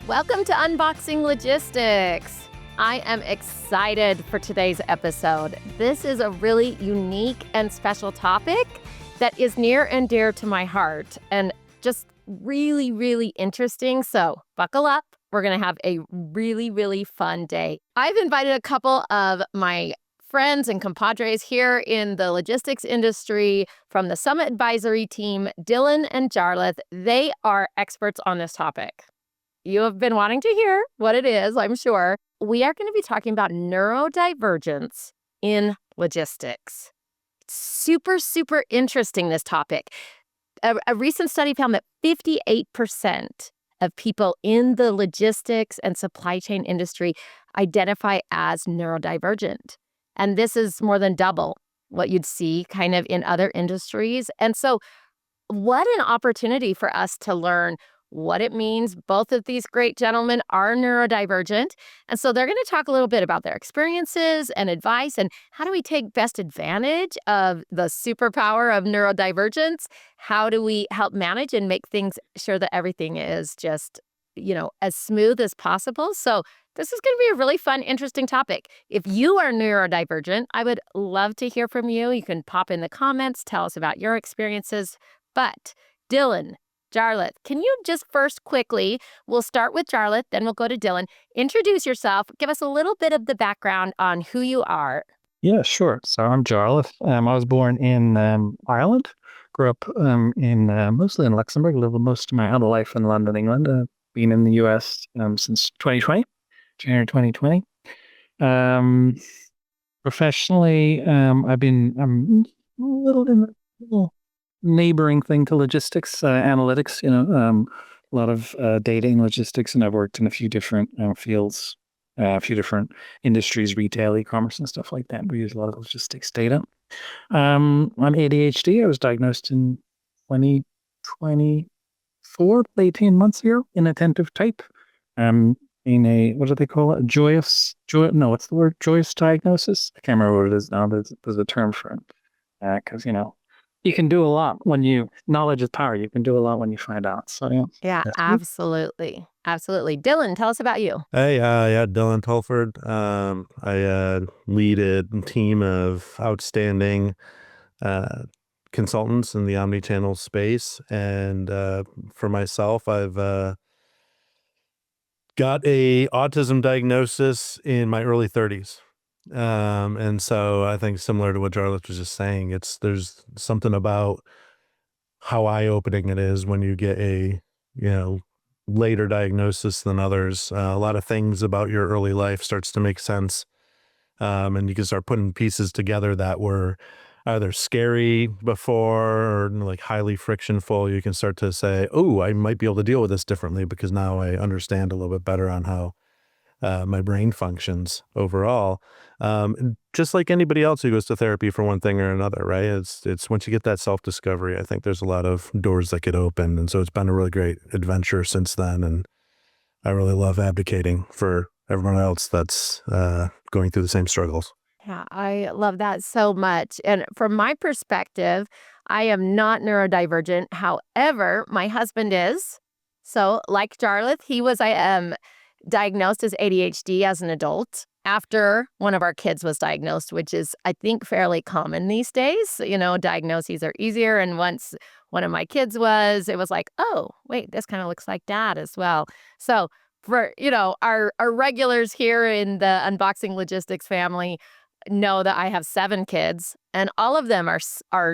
Welcome to Unboxing Logistics. I am excited for today's episode. This is a really unique and special topic that is near and dear to my heart and just really, really interesting. So buckle up. We're going to have a really, really fun day. I've invited a couple of my friends and compadres here in the logistics industry from the Summit Advisory team, Dylan and Jarlath. They are experts on this topic. You have been wanting to hear what it is, I'm sure. We are going to be talking about neurodivergence in logistics. Super, super interesting, this topic. A recent study found that 58% of people in the logistics and supply chain industry identify as neurodivergent. And this is more than double what you'd see kind of in other industries. And so what an opportunity for us to learn what it means. Both of these great gentlemen are neurodivergent. And so they're going to talk a little bit about their experiences and advice and how do we take best advantage of the superpower of neurodivergence? How do we help manage and make things sure that everything is just, as smooth as possible? So this is going to be a really fun, interesting topic. If you are neurodivergent, I would love to hear from you. You can pop in the comments, tell us about your experiences. But Dylan, Jarlath, can you just first quickly, we'll start with Jarlath, then we'll go to Dylan. Introduce yourself. Give us a little bit of the background on who you are. Yeah, sure. So I'm Jarlath. I was born in Ireland. Grew up mostly in Luxembourg. Lived most of my adult life in London, England. Been in the US since 2020, January 2020. Professionally, I'm a little in the neighboring thing to logistics, analytics, a lot of data in logistics, and I've worked in a few different fields, a few different industries, retail, e-commerce, and stuff like that. We use a lot of logistics data. I'm ADHD. I was diagnosed in 2024, 18 months ago, inattentive type. In a, what do they call it? Joyous diagnosis? I can't remember what it is now. There's a term for it. Because, you can do a lot knowledge is power. You can do a lot when you find out. So, yeah. Yeah, absolutely. Absolutely. Dylan, tell us about you. Hey, Dylan Telford. I lead a team of outstanding consultants in the omnichannel space. And for myself, I've got a autism diagnosis in my early 30s. And so I think similar to what Jarlath was just saying, there's something about how eye-opening it is when you get a, later diagnosis than others. A lot of things about your early life starts to make sense. And you can start putting pieces together that were either scary before or like highly frictionful. You can start to say, oh, I might be able to deal with this differently because now I understand a little bit better on how my brain functions overall. Just like anybody else who goes to therapy for one thing or another, right? It's once you get that self-discovery, I think there's a lot of doors that get opened. And so it's been a really great adventure since then. And I really love advocating for everyone else that's going through the same struggles. Yeah, I love that so much. And from my perspective, I am not neurodivergent. However, my husband is. So like Jarlath, I am diagnosed as ADHD as an adult after one of our kids was diagnosed, which is, I think, fairly common these days. Diagnoses are easier. And once one of my kids was, it was like, oh, wait, this kind of looks like dad as well. So for, our regulars here in the Unboxing Logistics family know that I have 7 kids, and all of them are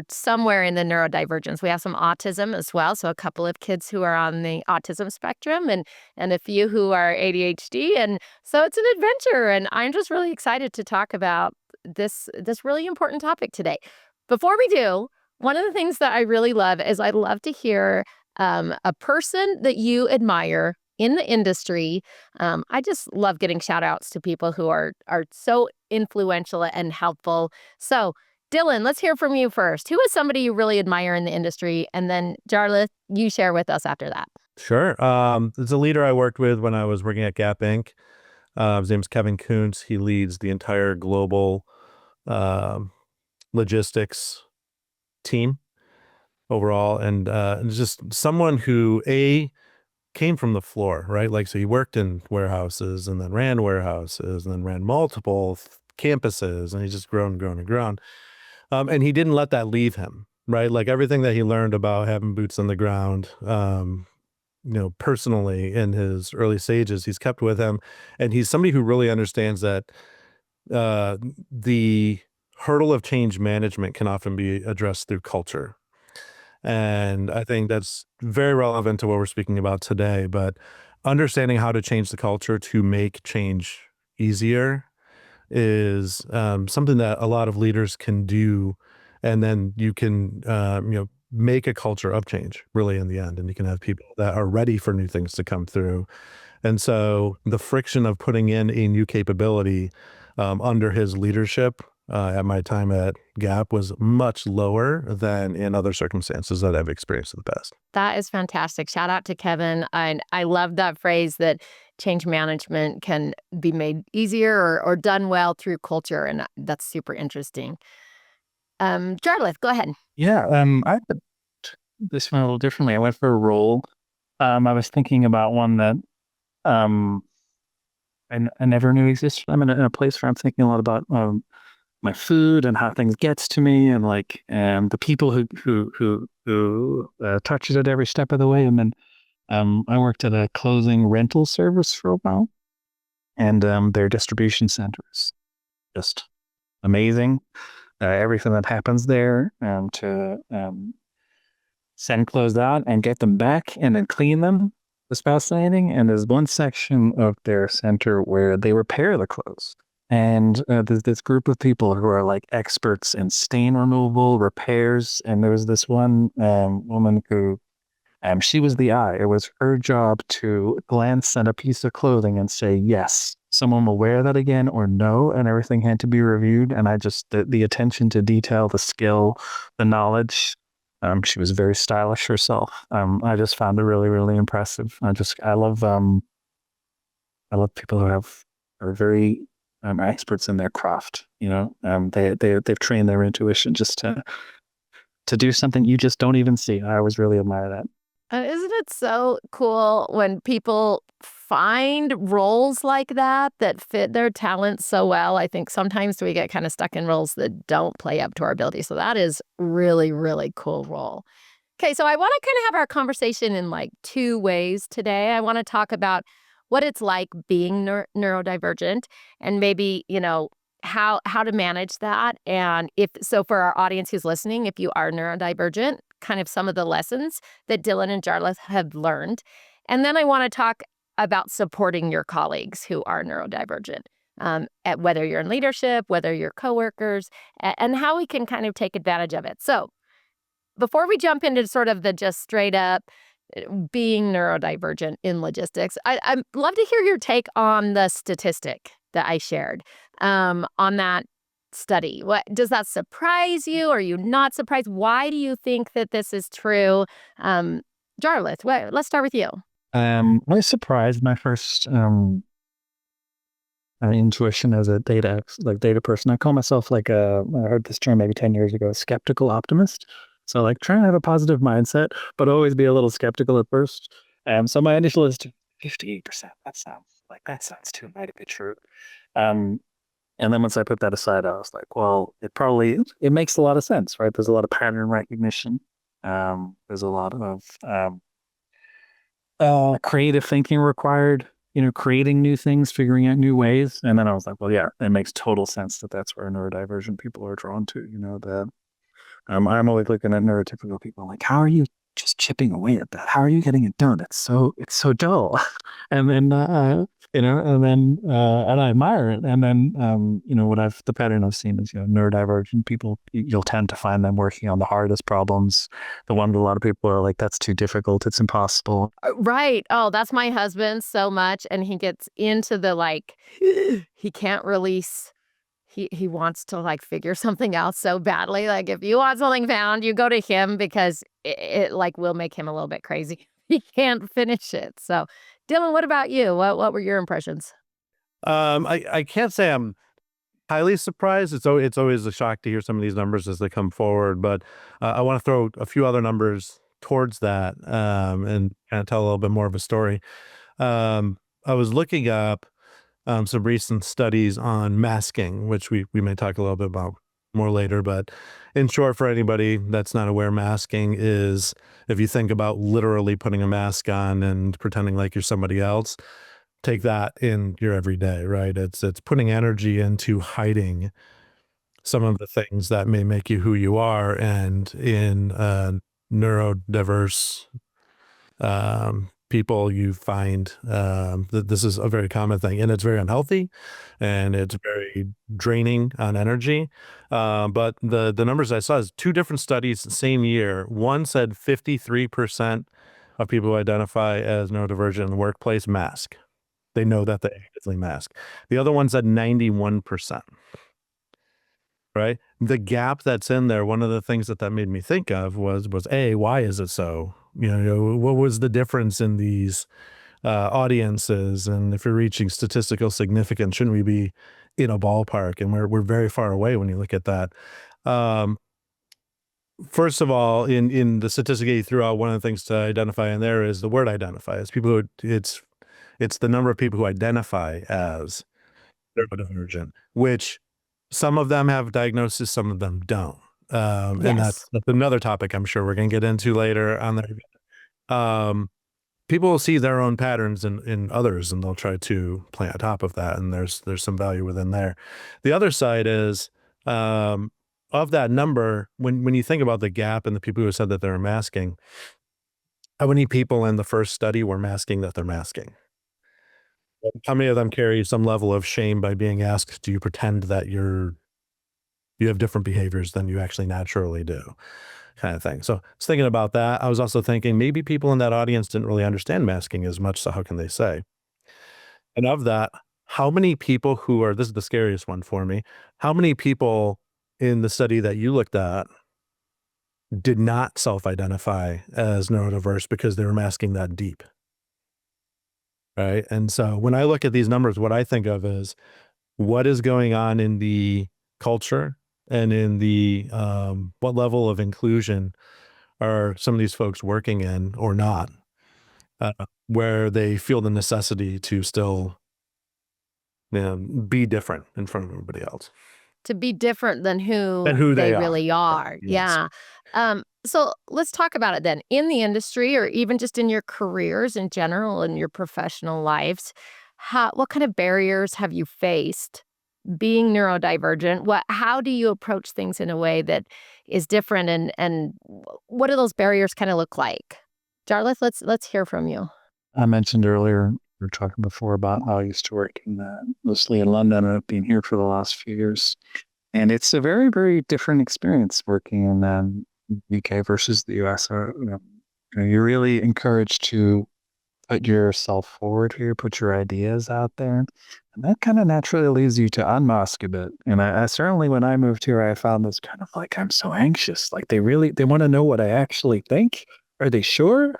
somewhere in the neurodivergence. We have some autism as well, so a couple of kids who are on the autism spectrum and a few who are ADHD, and so it's an adventure, and I'm just really excited to talk about this really important topic today. Before we do, one of the things that I really love is I love to hear a person that you admire in the industry. I just love getting shout outs to people who are so influential and helpful. So Dylan, let's hear from you first. Who is somebody you really admire in the industry? And then Jarlath, you share with us after that. Sure. There's a leader I worked with when I was working at Gap Inc. His name's Kevin Kuntz. He leads the entire global logistics team overall. And just someone who, came from the floor, right? Like, so he worked in warehouses and then ran warehouses and then ran multiple campuses, and he's just grown and grown and grown. And he didn't let that leave him, right? Like everything that he learned about having boots on the ground, personally in his early stages, he's kept with him. And he's somebody who really understands that the hurdle of change management can often be addressed through culture. And I think that's very relevant to what we're speaking about today. But understanding how to change the culture to make change easier is something that a lot of leaders can do. And then you can, make a culture of change really in the end. And you can have people that are ready for new things to come through. And so the friction of putting in a new capability under his leadership at my time at Gap was much lower than in other circumstances that I've experienced in the past. That is fantastic. Shout out to Kevin. And I love that phrase that change management can be made easier or done well through culture. And that's super interesting. Jarlath, go ahead. Yeah, I did this one a little differently. I went for a role. I was thinking about one that I never knew existed. I'm in a place where I'm thinking a lot about my food and how things gets to me, and like the people who touch it at every step of the way. And then I worked at a clothing rental service for a while, and their distribution center is just amazing. Everything that happens there to send clothes out and get them back and then clean them was fascinating. And there's one section of their center where they repair the clothes. And there's this group of people who are like experts in stain removal, repairs. And there was this one woman who, she was the eye. It was her job to glance at a piece of clothing and say, yes, someone will wear that again, or no. And everything had to be reviewed. And I just, the attention to detail, the skill, the knowledge. She was very stylish herself. I just found it really, really impressive. I love people who are very experts in their craft. They've trained their intuition just to do something you just don't even see. I always really admire that. Isn't it so cool when people find roles like that fit their talents so well? I think sometimes we get kind of stuck in roles that don't play up to our ability. So that is really, really cool role. Okay, so I want to kind of have our conversation in like two ways today. I want to talk about what it's like being neurodivergent, and maybe, how to manage that. And for our audience who's listening, if you are neurodivergent, kind of some of the lessons that Dylan and Jarlath have learned. And then I want to talk about supporting your colleagues who are neurodivergent, at whether you're in leadership, whether you're coworkers, and how we can kind of take advantage of it. So before we jump into sort of the just straight up being neurodivergent in logistics, I'd love to hear your take on the statistic that I shared on that study. What does that surprise you? Are you not surprised? Why do you think that this is true? Jarlath, let's start with you. I was surprised. My first intuition as a data person. I call myself I heard this term maybe 10 years ago, skeptical optimist. So like trying to have a positive mindset, but always be a little skeptical at first. So my initial is 58%. That sounds too might be true. And then once I put that aside, I was like, well, it makes a lot of sense, right? There's a lot of pattern recognition. There's a lot of creative thinking required, creating new things, figuring out new ways. And then I was like, well, yeah, it makes total sense that's where neurodivergent people are drawn to, I'm always looking at neurotypical people like, how are you just chipping away at that? How are you getting it done? It's so dull. And then, and I admire it. And then, the pattern I've seen is, neurodivergent people, you'll tend to find them working on the hardest problems. The one that a lot of people are like, that's too difficult. It's impossible. Right. Oh, that's my husband so much. And he gets into the he can't release. He wants to figure something out so badly. Like if you want something found, you go to him because it will make him a little bit crazy. He can't finish it. So Dylan, what about you? What were your impressions? I can't say I'm highly surprised. It's always a shock to hear some of these numbers as they come forward, but I want to throw a few other numbers towards that and kind of tell a little bit more of a story. I was looking up some recent studies on masking, which we may talk a little bit about more later. But in short, for anybody that's not aware, masking is, if you think about literally putting a mask on and pretending like you're somebody else, take that in your everyday, right? It's putting energy into hiding some of the things that may make you who you are. And in neurodiverse people, you find that this is a very common thing, and it's very unhealthy and it's very draining on energy. But the numbers I saw is 2 different studies the same year. One said 53% of people who identify as neurodivergent in the workplace mask. They know that they actively mask. The other one said 91%. Right? The gap that's in there, one of the things that made me think of was A, why is it so? What was the difference in these audiences? And if you're reaching statistical significance, shouldn't we be in a ballpark? And we're very far away when you look at that. First of all, in the statistic that you threw out, one of the things to identify in there is the word identify. It's people who, it's the number of people who identify as neurodivergent, which some of them have diagnosis, some of them don't. And that's another topic I'm sure we're going to get into later on there. People will see their own patterns in others, and they'll try to play on top of that. And there's some value within there. The other side is, of that number, when you think about the gap and the people who said that they're masking, how many people in the first study were masking that they're masking? How many of them carry some level of shame by being asked, do you pretend that you have different behaviors than you actually naturally do, kind of thing. So I was thinking about that. I was also thinking maybe people in that audience didn't really understand masking as much, so how can they say? And of that, how many people this is the scariest one for me, how many people in the study that you looked at did not self-identify as neurodiverse because they were masking that deep? Right. And so when I look at these numbers, what I think of is what is going on in the culture and in the what level of inclusion are some of these folks working in or not, where they feel the necessity to still be different in front of everybody else. To be different than who they really are. Yes. Yeah. So let's talk about it then. In the industry, or even just in your careers in general, in your professional lives, what kind of barriers have you faced being neurodivergent? How do you approach things in a way that is different, and what do those barriers kind of look like? Jarlath, let's hear from you. I mentioned earlier, we were talking before about how I used to work mostly in London and I've been here for the last few years. And it's a very, very different experience working in the UK versus the US. You're really encouraged to put yourself forward here, put your ideas out there. And that kind of naturally leads you to unmask a bit. And I certainly, when I moved here, I found this kind of like, I'm so anxious. Like they want to know what I actually think. Are they sure?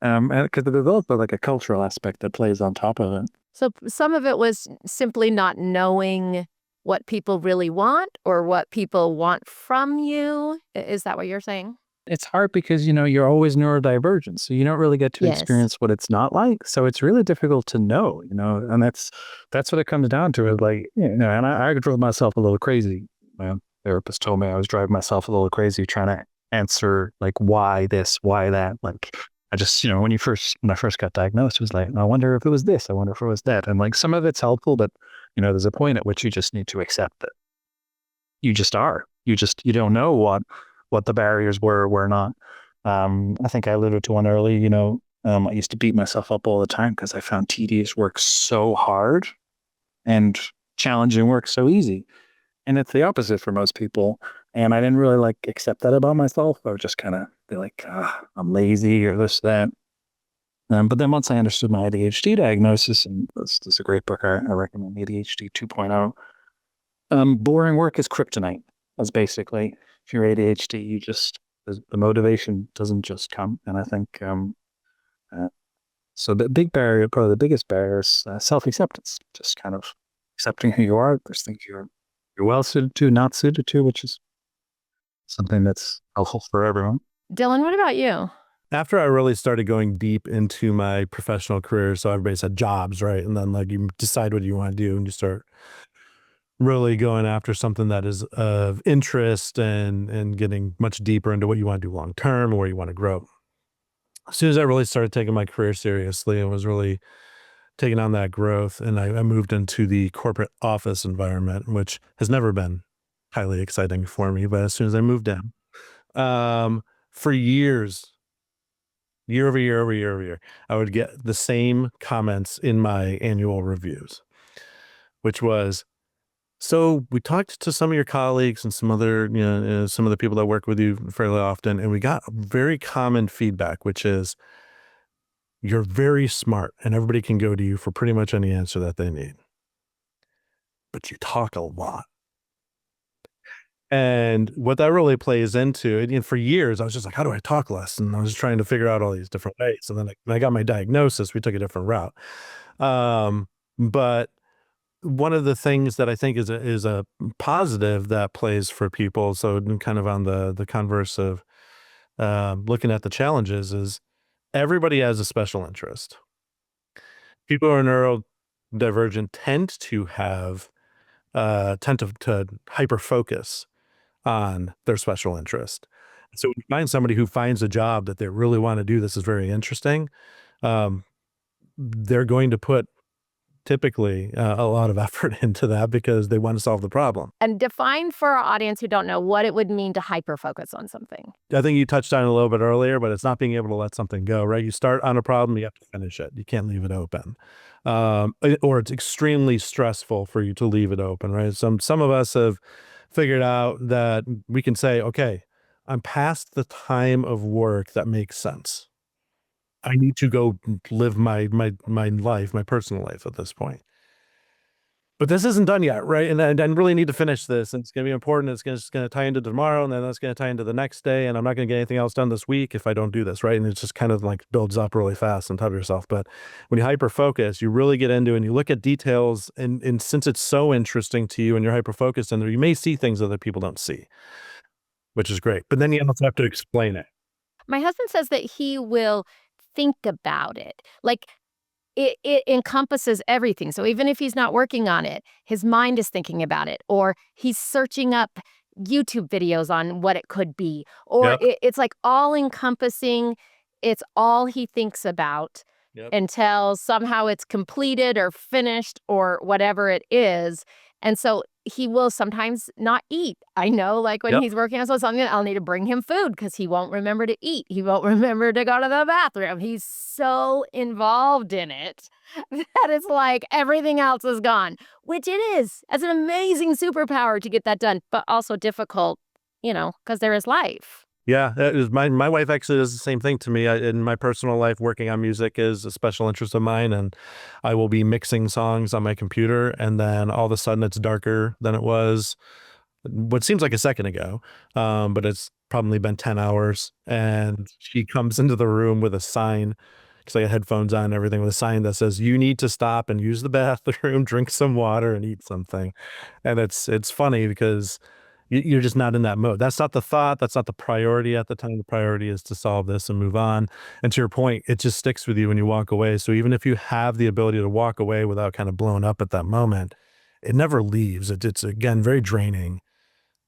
Because there's also like a cultural aspect that plays on top of it. So some of it was simply not knowing what people really want or what people want from you. Is that what you're saying? It's hard because, you're always neurodivergent. So you don't really get to experience what it's not like. So it's really difficult to know, and that's what it comes down to is like, and I drove myself a little crazy. My therapist told me I was driving myself a little crazy trying to answer like, why this, why that? Like, I just, when I first got diagnosed, it was like, I wonder if it was this, I wonder if it was that. And like some of it's helpful, but there's a point at which you just need to accept that you just are. You don't know what the barriers were or were not. I think I alluded to one early, I used to beat myself up all the time because I found tedious work so hard and challenging work so easy. And it's the opposite for most people. And I didn't really accept that about myself. I would just kind of be like, I'm lazy or this, that. But then once I understood my ADHD diagnosis, and this is a great book, I recommend, ADHD 2.0. Boring work is kryptonite. That's basically, if you're ADHD, the motivation doesn't just come. And I think, so the big barrier, probably the biggest barrier is self-acceptance, just kind of accepting who you are. There's things you're well suited to, not suited to, which is something that's helpful for everyone. Dylan, what about you? after I really started going deep into my professional career, so everybody's had jobs, right? And then like you decide what you want to do and you start really going after something that is of interest and getting much deeper into what you want to do long term and where you want to grow. As soon as I really started taking my career seriously and was really taking on that growth, and I moved into the corporate office environment, which has never been highly exciting for me. But as soon as I moved in, for years, year over year over year over year, I would get the same comments in my annual reviews, which was, so we talked to some of your colleagues and some other, some of the people that work with you fairly often, and we got very common feedback, which is you're very smart and everybody can go to you for pretty much any answer that they need, but you talk a lot. And what that really plays into, and for years, I was just like, how do I talk less? And I was trying to figure out all these different ways. And then when I got my diagnosis, we took a different route. But one of the things that I think is a positive that plays for people, so kind of on the converse of looking at the challenges, is everybody has a special interest. People who are neurodivergent tend to have tend to hyper focus on their special interest. So when you find somebody who finds a job that they really want to do, this is very interesting, they're going to put typically a lot of effort into that because they want to solve the problem. And define for our audience who don't know what it would mean to hyper-focus on something. I think you touched on it a little bit earlier, but it's not being able to let something go, right? You start on a problem, you have to finish it. You can't leave it open. Or it's extremely stressful for you to leave it open, right? Some of us have figured out that we can say, okay, I'm past the time of work that makes sense. I need to go live my life, my personal life at this point. But this isn't done yet, right? And I really need to finish this, and it's going to be important. It's going to tie into tomorrow, and then that's going to tie into the next day, and I'm not going to get anything else done this week if I don't do this, right? And it just kind of like builds up really fast on top of yourself. But when you hyper focus, you really get into it and you look at details, and since it's so interesting to you and you're hyper focused in there, you may see things other people don't see, which is great. But then you also have to explain it. My husband says that he will think about it. Like it encompasses everything. So even if he's not working on it, his mind is thinking about it, or he's searching up YouTube videos on what it could be, or Yep. it's like all encompassing. It's all he thinks about Yep. until somehow it's completed or finished or whatever it is. And so he will sometimes not eat. I know, like when Yep. he's working on something, I'll need to bring him food because he won't remember to eat. He won't remember to go to the bathroom. He's so involved in it that it's like everything else is gone, which it is. It's an amazing superpower to get that done, but also difficult, because there is life. Yeah, it was my wife actually does the same thing to me. In my personal life, working on music is a special interest of mine, and I will be mixing songs on my computer, and then all of a sudden it's darker than it was what seems like a second ago, but it's probably been 10 hours, and she comes into the room with a sign, because I got headphones on and everything, with a sign that says, you need to stop and use the bathroom, drink some water, and eat something. And it's funny because you're just not in that mode. That's not the thought. That's not the priority at the time. The priority is to solve this and move on. And to your point, it just sticks with you when you walk away. So even if you have the ability to walk away without kind of blowing up at that moment, it never leaves. It's again, very draining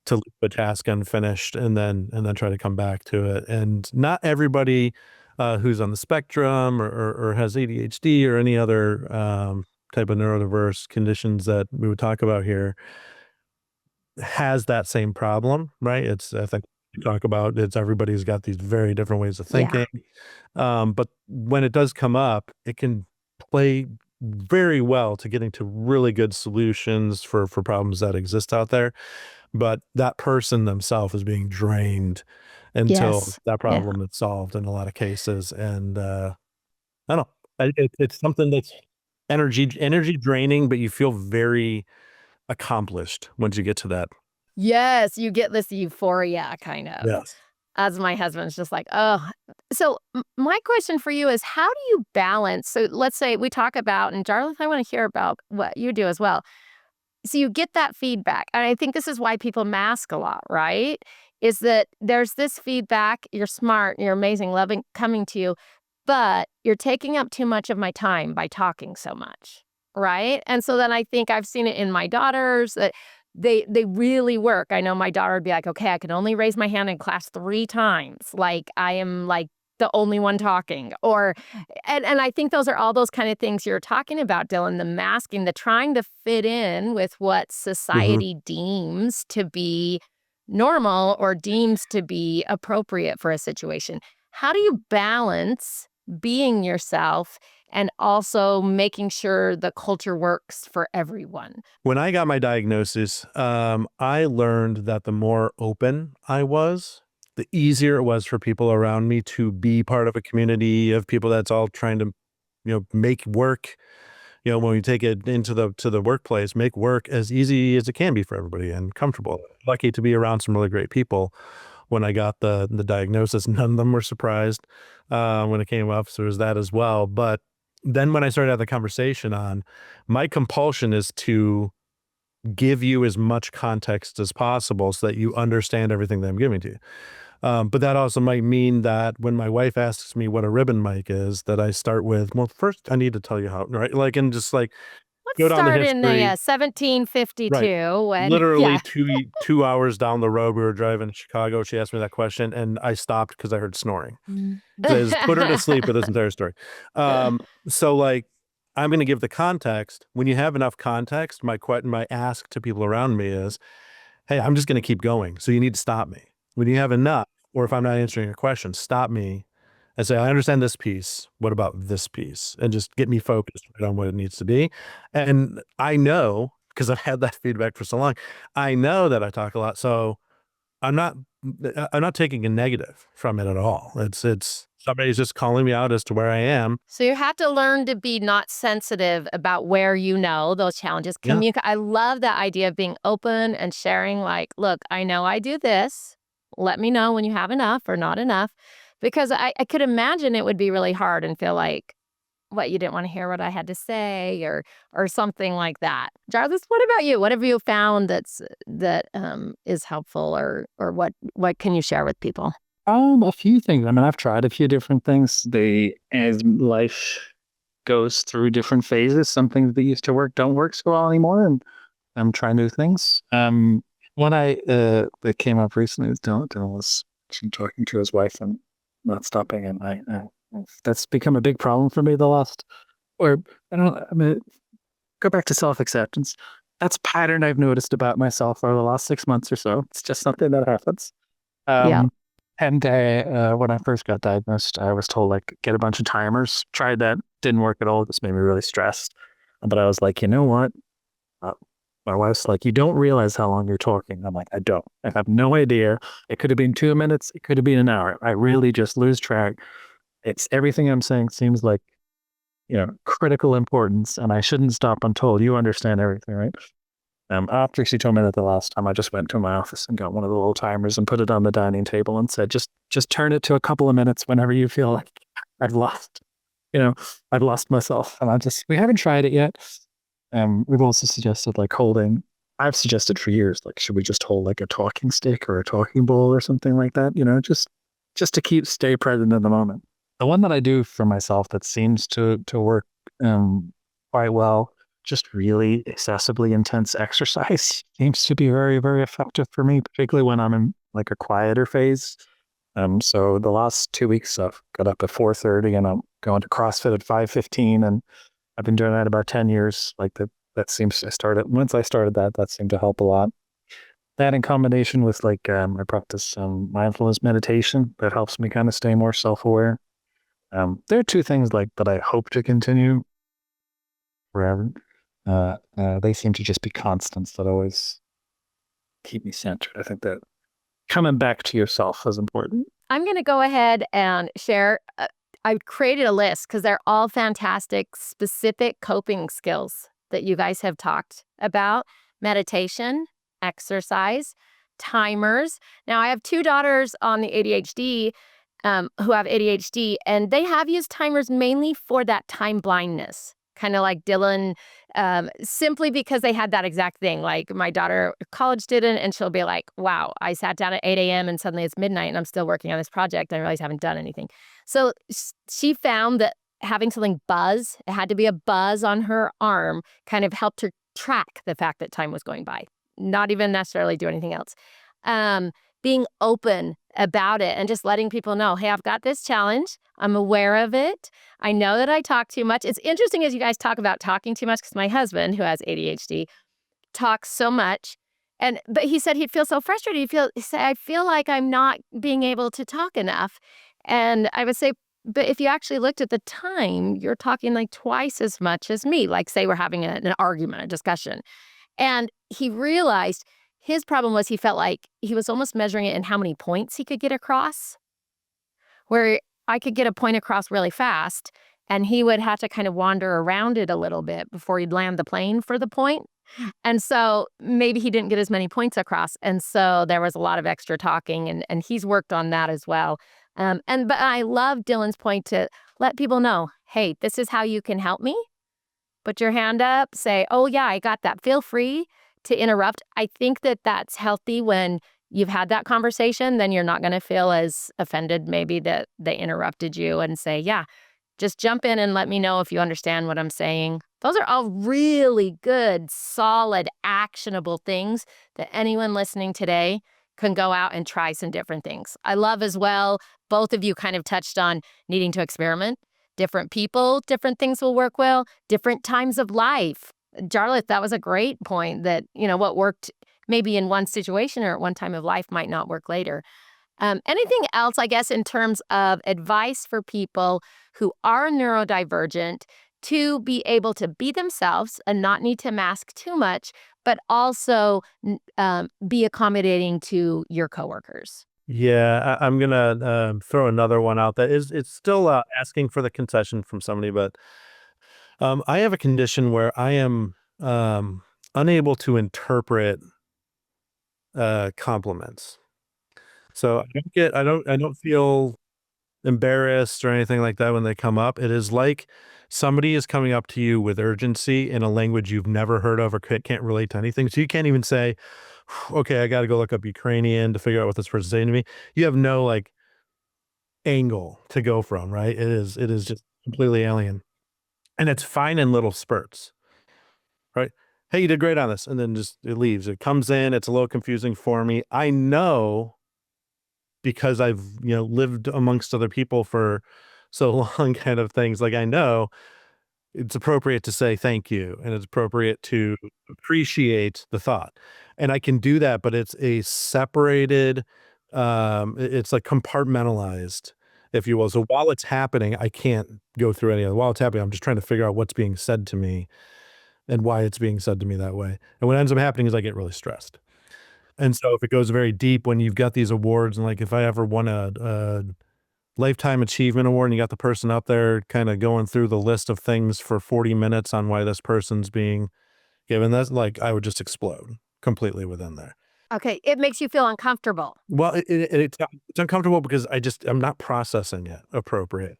to leave a task unfinished and then try to come back to it. And not everybody who's on the spectrum or has ADHD or any other type of neurodiverse conditions that we would talk about here has that same problem, right? I think we talk about everybody's got these very different ways of Yeah. thinking. But when it does come up, it can play very well to getting to really good solutions for problems that exist out there. But that person themselves is being drained until Yes. that problem is solved in a lot of cases. And I don't know, it's something that's energy draining, but you feel very accomplished once you get to that. Yes, you get this euphoria kind of. Yes. As my husband's just like, oh. So my question for you is, how do you balance? So let's say we talk about, and Jarlath, I want to hear about what you do as well. so you get that feedback. And I think this is why people mask a lot, right? Is that there's this feedback, you're smart, you're amazing, loving, coming to you, but you're taking up too much of my time by talking so much, right? And so then I think I've seen it in my daughters that they really work. I know my daughter would be like, okay, I can only raise my hand in class 3 times. Like I am like the only one talking. Or and I think those are all those kind of things you're talking about, Dylan, the masking, the trying to fit in with what Mhm. society deems to be normal or deems to be appropriate for a situation. How do you balance being yourself and also making sure the culture works for everyone? When I got my diagnosis, I learned that the more open I was, the easier it was for people around me to be part of a community of people that's all trying to, make work. When we take it into the workplace, make work as easy as it can be for everybody and comfortable. Lucky to be around some really great people. When I got the diagnosis, none of them were surprised when it came up. So there's that as well. But then when I started to have the conversation on, my compulsion is to give you as much context as possible so that you understand everything that I'm giving to you. But that also might mean that when my wife asks me what a ribbon mic is, that I start with, well, first I need to tell you how, right? Like, and just like Let's go down the start in the history. Right. 1752 when, Literally yeah. 2 hours down the road, we were driving to Chicago. She asked me that question and I stopped because I heard snoring. So I just put her to sleep with this entire story. So like, I'm going to give the context. When you have enough context, my ask to people around me is, hey, I'm just going to keep going. So you need to stop me. When you have enough, or if I'm not answering your question, stop me and say, I understand this piece. What about this piece? And just get me focused right on what it needs to be. And I know, because I've had that feedback for so long, I know that I talk a lot. So I'm not I'm not taking a negative from it at all. It's somebody's just calling me out as to where I am. So you have to learn to be not sensitive about where you know those challenges. Yeah. I love that idea of being open and sharing, like, look, I know I do this. Let me know when you have enough or not enough. Because I could imagine it would be really hard and feel like, what, you didn't want to hear what I had to say or something like that. Jarlath, what about you? What have you found that is helpful or what can you share with people? A few things. I mean, I've tried a few different things. As life goes through different phases, some things that used to work don't work so well anymore, and I'm trying new things. One that came up recently was Dylan was talking to his wife and not stopping, and that's become a big problem for me the last, or I don't know. I mean, go back to self-acceptance. That's a pattern I've noticed about myself over the last 6 months or so. It's just something that happens. Yeah. And when I first got diagnosed, I was told, like, get a bunch of timers. Tried that, didn't work at all. This made me really stressed. But I was like, you know what? Uh, my wife's like, you don't realize how long you're talking. I'm like, I don't. I have no idea. It could have been 2 minutes. It could have been an hour. I really just lose track. It's everything I'm saying seems like, critical importance, and I shouldn't stop until you understand everything, right? After she told me that the last time, I just went to my office and got one of the little timers and put it on the dining table and said, just turn it to a couple of minutes whenever you feel like I've lost, I've lost myself. And we haven't tried it yet. We've also suggested I've suggested for years, like, should we just hold like a talking stick or a talking bowl or something like that? Just to stay present in the moment. The one that I do for myself that seems to work quite well, just really excessively intense exercise seems to be very, very effective for me, particularly when I'm in like a quieter phase. So the last 2 weeks I've got up at 4:30 and I'm going to CrossFit at 5:15, and I've been doing that about 10 years. Once I started that seemed to help a lot. That in combination with I practice mindfulness meditation that helps me kind of stay more self-aware. There are two things that I hope to continue forever. They seem to just be constants that always keep me centered. I think that coming back to yourself is important. I'm going to go ahead and share. I created a list because they're all fantastic, specific coping skills that you guys have talked about: meditation, exercise, timers. Now, I have 2 daughters on the ADHD who have ADHD, and they have used timers mainly for that time blindness. Kind of like Dylan simply because they had that exact thing. Like my daughter, college student, and she'll be like, wow, I sat down at 8 a.m. and suddenly it's midnight and I'm still working on this project. I realize I haven't done anything. So she found that having something buzz, it had to be a buzz on her arm, kind of helped her track the fact that time was going by, not even necessarily do anything else. Being open about it and just letting people know, hey, I've got this challenge. I'm aware of it. I know that I talk too much. It's interesting as you guys talk about talking too much because my husband, who has ADHD, talks so much. But he said he'd feel so frustrated. He said, I feel like I'm not being able to talk enough. And I would say, but if you actually looked at the time, you're talking like twice as much as me. Like say we're having an argument, a discussion. And he realized his problem was he felt like he was almost measuring it in how many points he could get across, where I could get a point across really fast and he would have to kind of wander around it a little bit before he'd land the plane for the point. And so maybe he didn't get as many points across. And so there was a lot of extra talking and he's worked on that as well. But I love Dylan's point to let people know, hey, this is how you can help me. Put your hand up, say, oh yeah, I got that. Feel free to interrupt. I think that that's healthy when you've had that conversation, then you're not going to feel as offended maybe that they interrupted you and say, yeah, just jump in and let me know if you understand what I'm saying. Those are all really good, solid, actionable things that anyone listening today can go out and try some different things. I love as well, both of you kind of touched on needing to experiment. Different people, different things will work well, different times of life. Jarlath, that was a great point that, what worked maybe in one situation or at one time of life might not work later. Anything else, I guess, in terms of advice for people who are neurodivergent to be able to be themselves and not need to mask too much, but also be accommodating to your coworkers? Yeah, I'm gonna throw another one out that it's still asking for the concession from somebody, but I have a condition where I am unable to interpret compliments. So I don't feel embarrassed or anything like that when they come up. It is like somebody is coming up to you with urgency in a language you've never heard of or can't relate to anything. So you can't even say, okay, I got to go look up Ukrainian to figure out what this person's saying to me. You have no like angle to go from, right? It is just completely alien. And it's fine in little spurts, right? Hey, you did great on this. And then just it leaves. It comes in, it's a little confusing for me. I know because I've, lived amongst other people for so long kind of things. Like I know it's appropriate to say thank you and it's appropriate to appreciate the thought. And I can do that, but it's a separated, it's like compartmentalized, if you will. So while it's happening, I can't go through any of it. While it's happening, I'm just trying to figure out what's being said to me and why it's being said to me that way. And what ends up happening is I get really stressed. And so if it goes very deep when you've got these awards, and like if I ever won a Lifetime Achievement Award and you got the person up there kind of going through the list of things for 40 minutes on why this person's being given, that's like I would just explode completely within there. Okay, it makes you feel uncomfortable. Well, it's uncomfortable because I'm not processing it appropriate.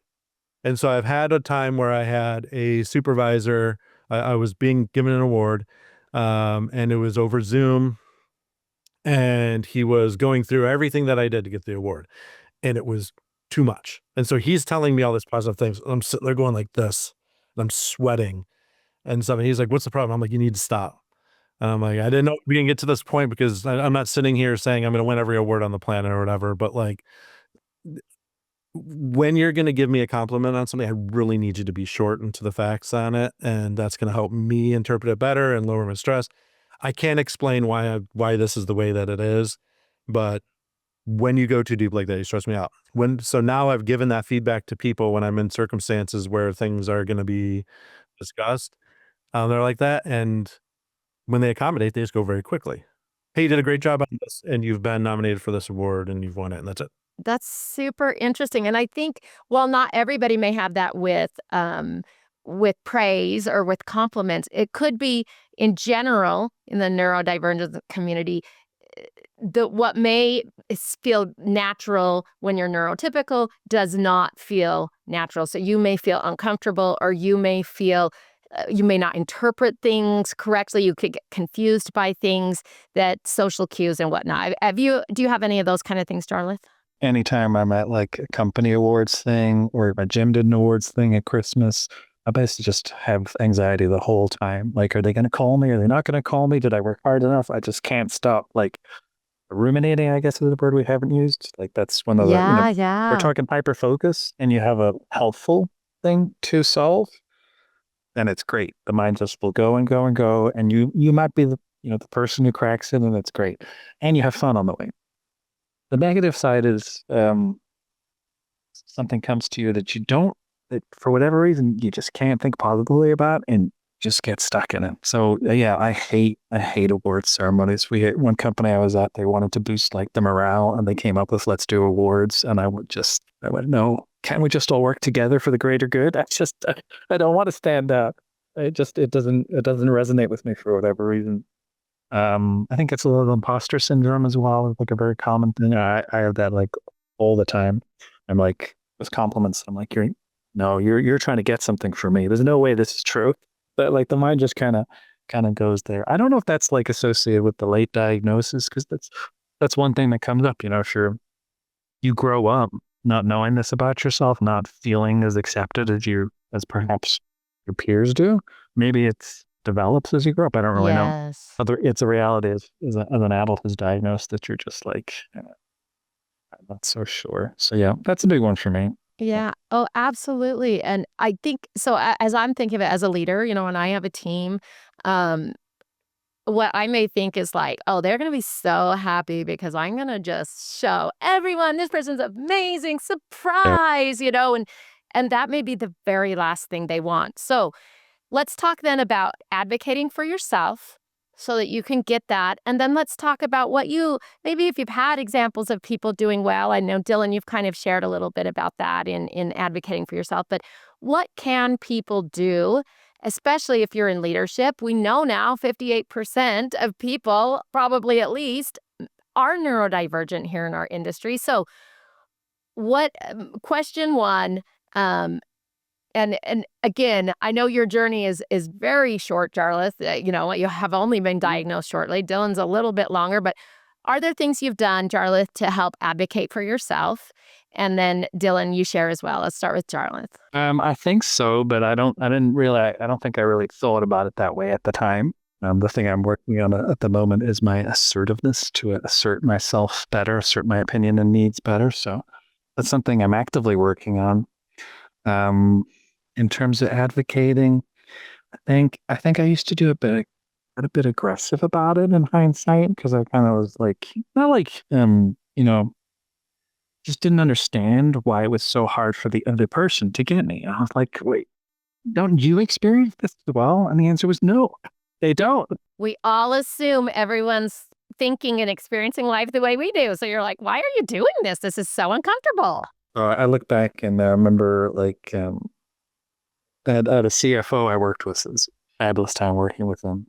And so I've had a time where I had a supervisor, I was being given an award, and it was over Zoom. And he was going through everything that I did to get the award. And it was too much. And so he's telling me all these positive things. I'm sitting there going like this. And I'm sweating. And so he's like, what's the problem? I'm like, you need to stop. And I'm like, I didn't know we can get to this point because I'm not sitting here saying I'm going to win every award on the planet or whatever. But like, when you're going to give me a compliment on something, I really need you to be short and to the facts on it. And that's going to help me interpret it better and lower my stress. I can't explain why this is the way that it is, but when you go too deep like that, you stress me out. So now I've given that feedback to people when I'm in circumstances where things are going to be discussed. They're like that, and when they accommodate, they just go very quickly. Hey, you did a great job on this, and you've been nominated for this award, and you've won it, and that's it. That's super interesting. And I think while not everybody may have that with praise or with compliments, it could be in general in the neurodivergent community, what may feel natural when you're neurotypical does not feel natural. So you may feel uncomfortable or you may feel you may not interpret things correctly. You could get confused by things, that social cues and whatnot. Do you have any of those kind of things, Jarlath? Anytime I'm at like a company awards thing or my gym did an awards thing at Christmas, I basically just have anxiety the whole time. Like, are they going to call me? Are they not going to call me? Did I work hard enough? I just can't stop. Like, ruminating, I guess is the word we haven't used. Like, that's one of the, we're Yeah. talking hyper focus and you have a helpful thing to solve, then it's great. The mind just will go and go and go. And you might be the, the person who cracks it, and it's great. And you have fun on the way. The negative side is something comes to you that that for whatever reason, you just can't think positively about and just get stuck in it. So yeah, I hate awards ceremonies. We had one company I was at, they wanted to boost like the morale and they came up with let's do awards. And I went, no, can't we just all work together for the greater good? I don't want to stand out. It doesn't resonate with me for whatever reason. I think it's a little imposter syndrome as well. It's like a very common thing. I have that like all the time. I'm like, with compliments, I'm like, you're trying to get something from me. There's no way this is true. But like the mind just kind of goes there. I don't know if that's like associated with the late diagnosis, because that's one thing that comes up. If you grow up not knowing this about yourself, not feeling as accepted as perhaps your peers do. Maybe it's develops as you grow up. I don't really know. Yes. It's a reality as an adult who's diagnosed that you're just like, I'm not so sure. So yeah, that's a big one for me. Yeah. Oh, absolutely. And I think so. As I'm thinking of it as a leader, when I have a team, um, what I may think is like, oh, they're going to be so happy because I'm going to just show everyone this person's amazing surprise, and that may be the very last thing they want. So let's talk then about advocating for yourself so that you can get that. And then let's talk about maybe if you've had examples of people doing well. I know, Dylan, you've kind of shared a little bit about that in advocating for yourself. But what can people do, especially if you're in leadership? We know now 58% of people, probably at least, are neurodivergent here in our industry. So question one, and again, I know your journey is very short, Jarlath. You have only been diagnosed shortly. Dylan's a little bit longer, but are there things you've done, Jarlath, to help advocate for yourself? And then Dylan, you share as well. Let's start with Jarlath. I think so, but I don't think I really thought about it that way at the time. The thing I'm working on at the moment is my assertiveness to assert myself better, assert my opinion and needs better. So that's something I'm actively working on. In terms of advocating, I think I used to do a bit aggressive about it in hindsight, because I kind of was like, not like, just didn't understand why it was so hard for the other person to get me. I was like, wait, don't you experience this as well? And the answer was no, they don't. We all assume everyone's thinking and experiencing life the way we do. So you're like, why are you doing this? This is so uncomfortable. I look back and I remember like, I had a CFO I worked with. It was a fabulous time working with him.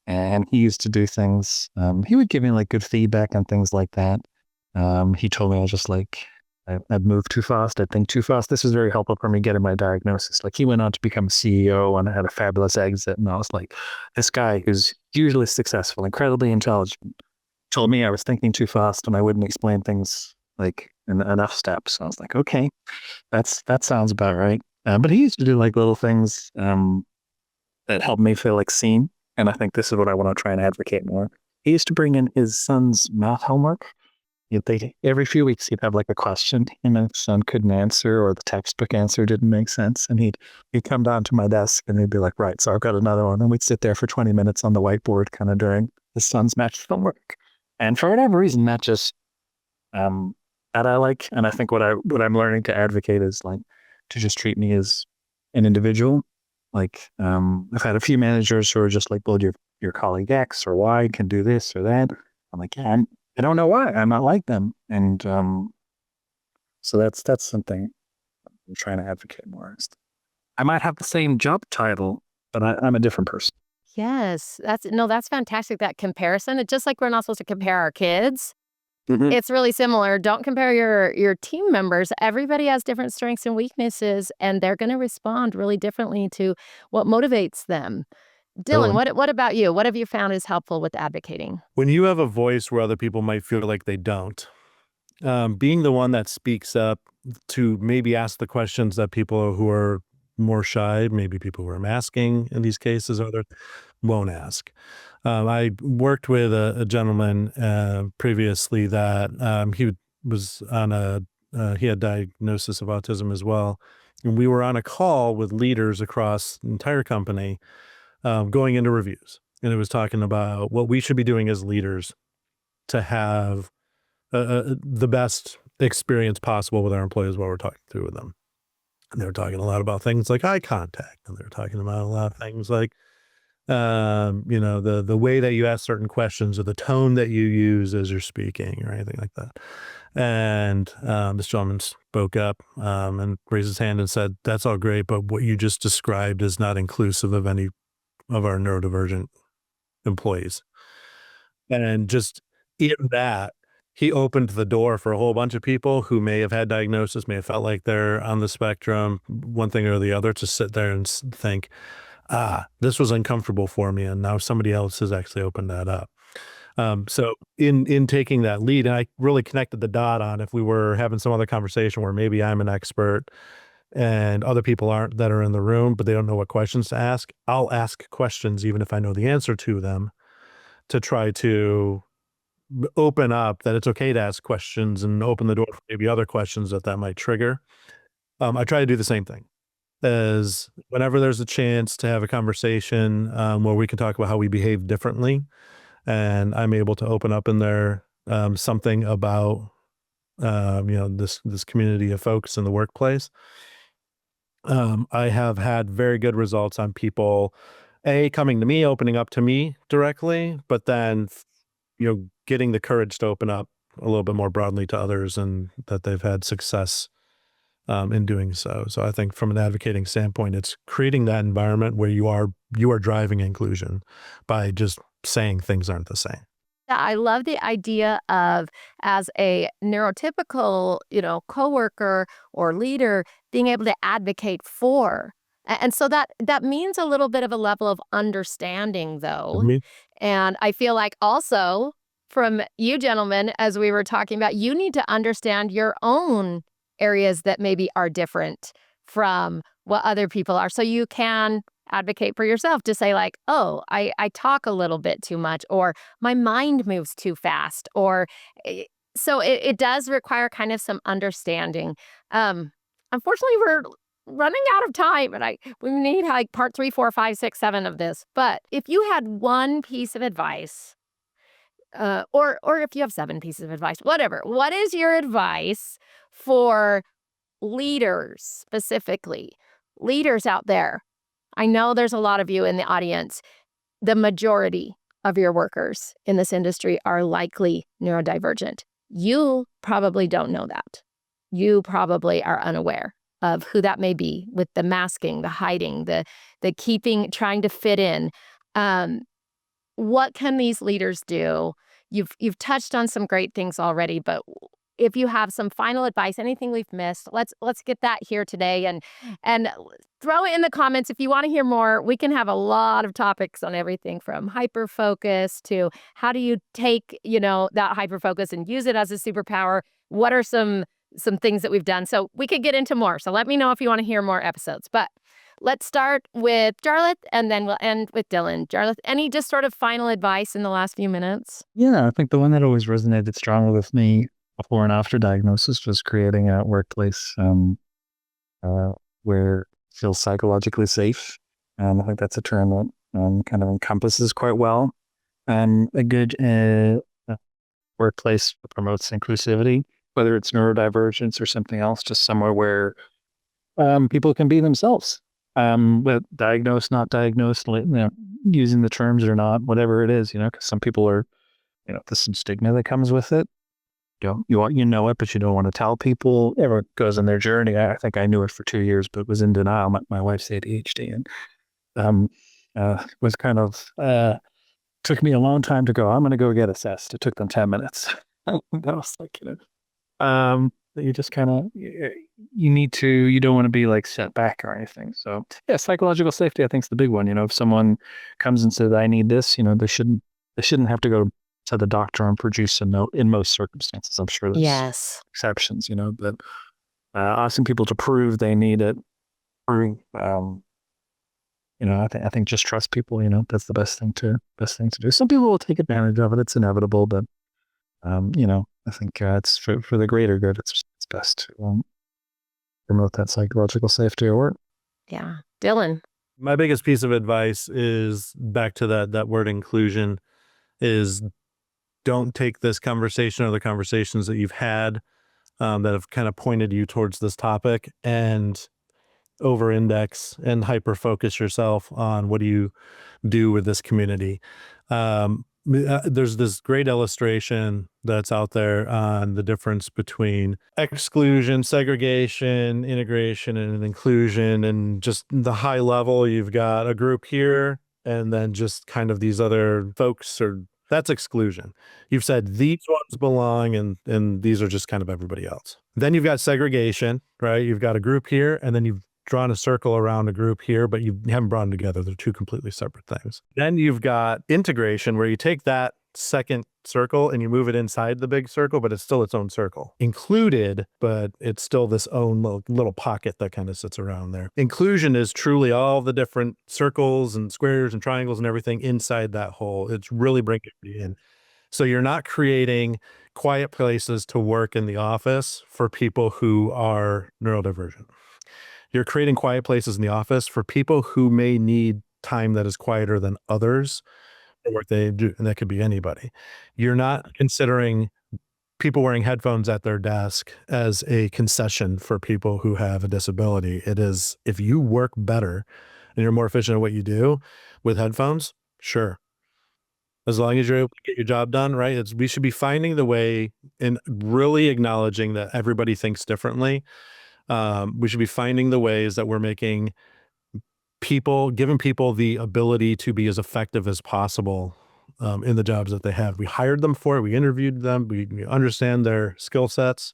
And he used to do things, he would give me like good feedback on things like that. He told me I was just like, I'd move too fast. I'd think too fast. This was very helpful for me getting my diagnosis. Like, he went on to become CEO and had a fabulous exit. And I was like, this guy who's hugely successful, incredibly intelligent, told me I was thinking too fast and I wouldn't explain things like in enough steps. So I was like, okay, that sounds about right. But he used to do like little things that helped me feel like seen. And I think this is what I want to try and advocate more. He used to bring in his son's math homework. Every few weeks he'd have like a question and his son couldn't answer, or the textbook answer didn't make sense. And he'd come down to my desk and he'd be like, right, so I've got another one. And we'd sit there for 20 minutes on the whiteboard kind of during his son's math homework. And for whatever reason, that just, that I like. And I think what I'm learning to advocate is like to just treat me as an individual. Like, I've had a few managers who are just like, well, your colleague X or Y can do this or that. I'm like, yeah, I don't know why. I'm not like them. And so that's something I'm trying to advocate more. I might have the same job title, but I'm a different person. Yes, that's fantastic, that comparison. It's just like we're not supposed to compare our kids Mhm. It's really similar. Don't compare your team members. Everybody has different strengths and weaknesses, and they're going to respond really differently to what motivates them. Dylan, Totally. what about you? What have you found is helpful with advocating? When you have a voice where other people might feel like they don't, being the one that speaks up to maybe ask the questions that people who are more shy, maybe people who are masking in these cases, others won't ask. I worked with a gentleman previously that he was on he had diagnosis of autism as well. And we were on a call with leaders across the entire company going into reviews. And it was talking about what we should be doing as leaders to have the best experience possible with our employees while we're talking through with them. And they were talking a lot about things like eye contact, and they were talking about a lot of things like, the way that you ask certain questions or the tone that you use as you're speaking or anything like that. And this gentleman spoke up and raised his hand and said, "That's all great, but what you just described is not inclusive of any of our neurodivergent employees." And just in that, he opened the door for a whole bunch of people who may have had diagnosis, may have felt like they're on the spectrum, one thing or the other, to sit there and think, this was uncomfortable for me, and now somebody else has actually opened that up. So in taking that lead, and I really connected the dot on if we were having some other conversation where maybe I'm an expert and other people aren't that are in the room, but they don't know what questions to ask, I'll ask questions even if I know the answer to them to try to open up that it's okay to ask questions and open the door for maybe other questions that might trigger. I try to do the same thing as whenever there's a chance to have a conversation where we can talk about how we behave differently, and I'm able to open up in there something about this community of folks in the workplace. I have had very good results on people coming to me, opening up to me directly, but then getting the courage to open up a little bit more broadly to others, and that they've had success in doing so. So I think from an advocating standpoint, it's creating that environment where you are driving inclusion by just saying things aren't the same. Yeah, I love the idea of as a neurotypical, coworker or leader being able to advocate for. And so that means a little bit of a level of understanding I though. mean, And I feel like also from you gentlemen, as we were talking about, you need to understand your own areas that maybe are different from what other people are. So you can advocate for yourself to say like, oh, I talk a little bit too much, or my mind moves too fast, or so it does require kind of some understanding. Unfortunately, we're running out of time, and we need like part 3, 4, 5, 6, 7 of this. But if you had one piece of advice, or if you have 7 pieces of advice, whatever, what is your advice for leaders specifically? Leaders out there. I know there's a lot of you in the audience. The majority of your workers in this industry are likely neurodivergent. You probably don't know that. You probably are unaware of who that may be with the masking, the hiding, the keeping, trying to fit in. Um, what can these leaders do? You've touched on some great things already, but if you have some final advice, anything we've missed, let's get that here today, and throw it in the comments if you want to hear more. We can have a lot of topics on everything from hyper focus to how do you take that hyper focus and use it as a superpower. What are some things that we've done? So we could get into more. So let me know if you want to hear more episodes. But let's start with Jarlath, and then we'll end with Dylan. Jarlath, any just sort of final advice in the last few minutes? Yeah, I think the one that always resonated strongly with me before and after diagnosis was creating a workplace where it feels psychologically safe. I think that's a term that kind of encompasses quite well. A good workplace that promotes inclusivity, whether it's neurodivergence or something else, just somewhere where people can be themselves. With diagnosed, not diagnosed, using the terms or not, whatever it is, because some people are, there's some stigma that comes with it. You know it, but you don't want to tell people. Everyone goes on their journey. I think I knew it for 2 years, but was in denial. My wife's ADHD, and was kind of took me a long time to go, I'm going to go get assessed. It took them 10 minutes. That was like, that you just kind of, you don't want to be like set back or anything. So yeah, psychological safety, I think, is the big one. If someone comes and says, I need this, they shouldn't have to go to the doctor and produce a note in most circumstances. I'm sure there's Yes. exceptions, but asking people to prove they need it, I think just trust people, that's the best thing to do. Some people will take advantage of it. It's inevitable, but I think it's for the greater good. It's best to promote that psychological safety at work. Yeah. Dylan. My biggest piece of advice is back to that word inclusion is don't take this conversation or the conversations that you've had that have kind of pointed you towards this topic and over-index and hyper-focus yourself on what do you do with this community. There's this great illustration that's out there on the difference between exclusion, segregation, integration, and inclusion. And just the high level, you've got a group here, and then just kind of these other folks that's exclusion. You've said these ones belong and these are just kind of everybody else. Then you've got segregation, right? You've got a group here, and then you've drawn a circle around a group here, but you haven't brought them together. They're two completely separate things. Then you've got integration, where you take that second circle and you move it inside the big circle, but it's still its own circle. Included, but it's still this own little pocket that kind of sits around there. Inclusion is truly all the different circles and squares and triangles and everything inside that hole. It's really bringing it in. So you're not creating quiet places to work in the office for people who are neurodivergent. You're creating quiet places in the office for people who may need time that is quieter than others for what they do, and that could be anybody. You're not considering people wearing headphones at their desk as a concession for people who have a disability. It is, if you work better and you're more efficient at what you do with headphones, sure. As long as you're able to get your job done, right? We should be finding the way and really acknowledging that everybody thinks differently. We should be finding the ways that we're making giving people the ability to be as effective as possible in the jobs that they have. We hired them for it. We interviewed them. We understand their skill sets.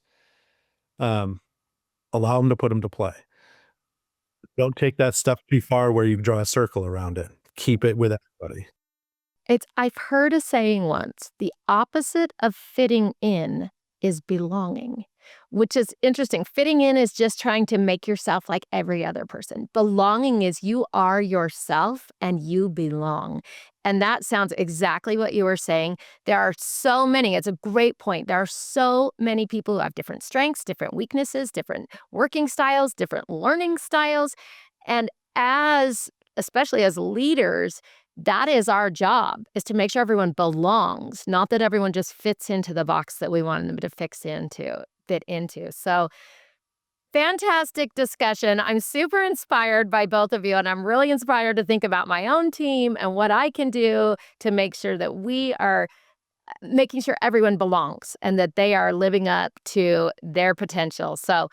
Allow them to put them to play. Don't take that step too far where you draw a circle around it. Keep it with everybody. I've heard a saying once, the opposite of fitting in is belonging, which is interesting. Fitting in is just trying to make yourself like every other person. Belonging is you are yourself and you belong. And that sounds exactly what you were saying. There are so many, it's a great point. There are so many people who have different strengths, different weaknesses, different working styles, different learning styles. And especially as leaders, that is our job, is to make sure everyone belongs, not that everyone just fits into the box that we want them to fit into. So fantastic discussion. I'm super inspired by both of you, and I'm really inspired to think about my own team and what I can do to make sure that we are making sure everyone belongs and that they are living up to their potential. So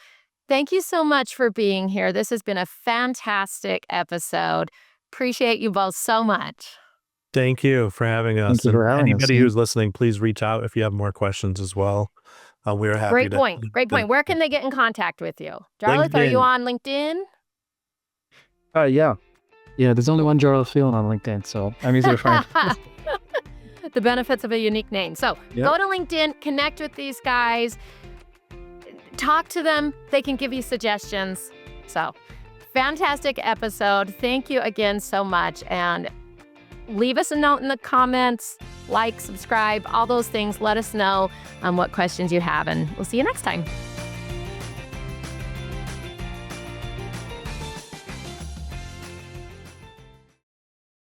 thank you so much for being here. This has been a fantastic episode. Appreciate you both so much. Thank you for having us. Thank you for having us. Anybody who's listening, please reach out if you have more questions as well. We're happy. Great point. Where can they get in contact with you? Jarlath, are you on LinkedIn? Yeah. There's only one Jarlath Phelan on LinkedIn, so I'm easy to find. The benefits of a unique name. So Go to LinkedIn, connect with these guys, talk to them. They can give you suggestions. So fantastic episode. Thank you again so much. And leave us a note in the comments, like, subscribe, all those things. Let us know what questions you have, and we'll see you next time.